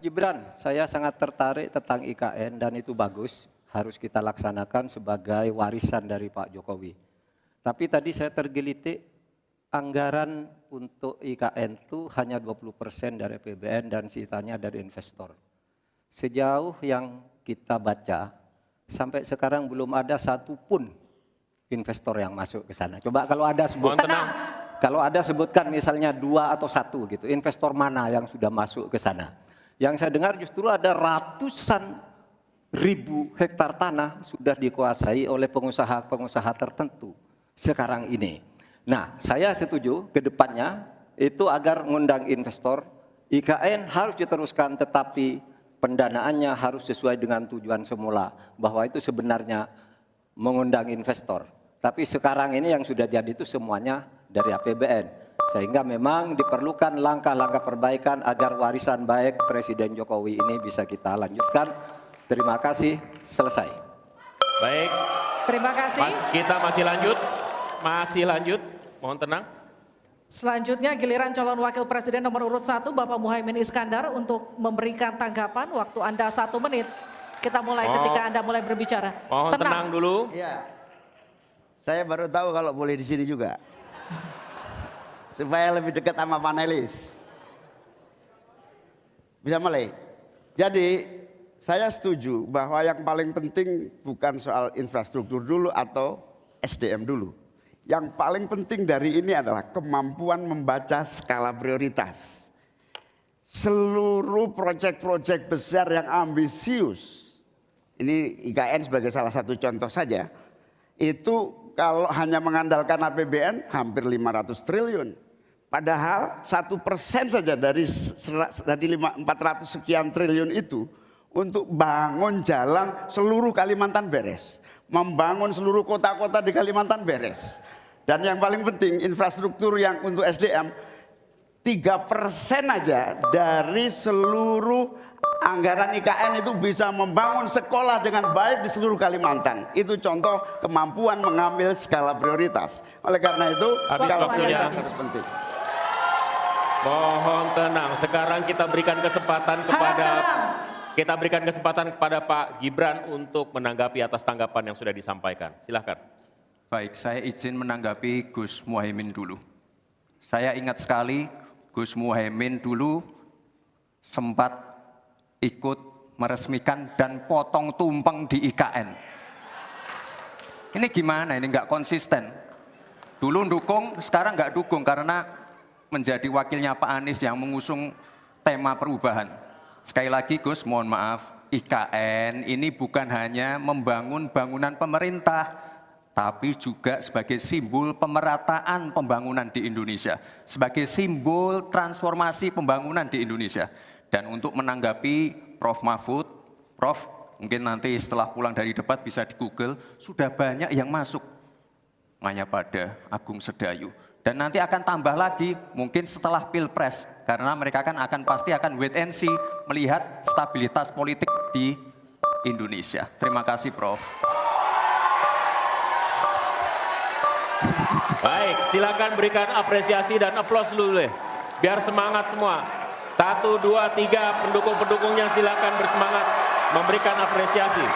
Gibran, saya sangat tertarik tentang IKN dan itu bagus, harus kita laksanakan sebagai warisan dari Pak Jokowi. Tapi tadi saya tergelitik, anggaran untuk IKN itu hanya 20% dari APBN dan sisanya dari investor. Sejauh yang kita baca, sampai sekarang belum ada satupun investor yang masuk ke sana. Coba kalau ada sebutkan, kalau ada sebutkan misalnya 2 atau 1 gitu, investor mana yang sudah masuk ke sana. Yang saya dengar justru ada ratusan ribu hektar tanah sudah dikuasai oleh pengusaha-pengusaha tertentu sekarang ini. Nah, saya setuju ke depannya itu agar mengundang investor, IKN harus diteruskan tetapi pendanaannya harus sesuai dengan tujuan semula, bahwa itu sebenarnya mengundang investor. Tapi sekarang ini yang sudah jadi itu semuanya dari APBN. Sehingga memang diperlukan langkah-langkah perbaikan agar warisan baik Presiden Jokowi ini bisa kita lanjutkan. Terima kasih, selesai. Baik. Terima kasih. Kita masih lanjut. Mohon tenang. Selanjutnya giliran calon wakil presiden nomor urut 1 Bapak Muhaimin Iskandar untuk memberikan tanggapan. Waktu Anda 1 menit. Kita mulai ketika Anda mulai berbicara. Mohon tenang dulu. Iya. Saya baru tahu kalau boleh di sini juga. Supaya lebih dekat sama panelis. Bisa mulai. Jadi saya setuju bahwa yang paling penting bukan soal infrastruktur dulu atau SDM dulu. Yang paling penting dari ini adalah kemampuan membaca skala prioritas. Seluruh proyek-proyek besar yang ambisius, ini IKN sebagai salah satu contoh saja, itu kalau hanya mengandalkan APBN hampir 500 triliun. Padahal 1% saja dari 400 sekian triliun itu untuk bangun jalan seluruh Kalimantan beres. Membangun seluruh kota-kota di Kalimantan beres. Dan yang paling penting infrastruktur yang untuk SDM 3% aja dari seluruh anggaran IKN itu bisa membangun sekolah dengan baik di seluruh Kalimantan. Itu contoh kemampuan mengambil skala prioritas. Oleh karena itu skala prioritas sangat penting. Mohon tenang. Sekarang kita berikan kesempatan kepada Pak Gibran untuk menanggapi atas tanggapan yang sudah disampaikan. Silakan. Baik, saya izin menanggapi Gus Muhaimin dulu. Saya ingat sekali Gus Muhaimin dulu sempat ikut meresmikan dan potong tumpeng di IKN. Ini gimana? Ini nggak konsisten. Dulu dukung, sekarang nggak dukung karena menjadi wakilnya Pak Anies yang mengusung tema perubahan. Sekali lagi Gus, mohon maaf, IKN ini bukan hanya membangun bangunan pemerintah, tapi juga sebagai simbol pemerataan pembangunan di Indonesia, sebagai simbol transformasi pembangunan di Indonesia. Dan untuk menanggapi Prof. Mahfud, Prof, mungkin nanti setelah pulang dari debat bisa di Google, sudah banyak yang masuk. Maya pada Agung Sedayu. Dan nanti akan tambah lagi mungkin setelah Pilpres, karena mereka pasti akan wait and see melihat stabilitas politik di Indonesia. Terima kasih Prof. Baik, silakan berikan apresiasi dan aplaus dulu deh. Biar semangat semua. 1, 2, 3 pendukung-pendukungnya silakan bersemangat memberikan apresiasi.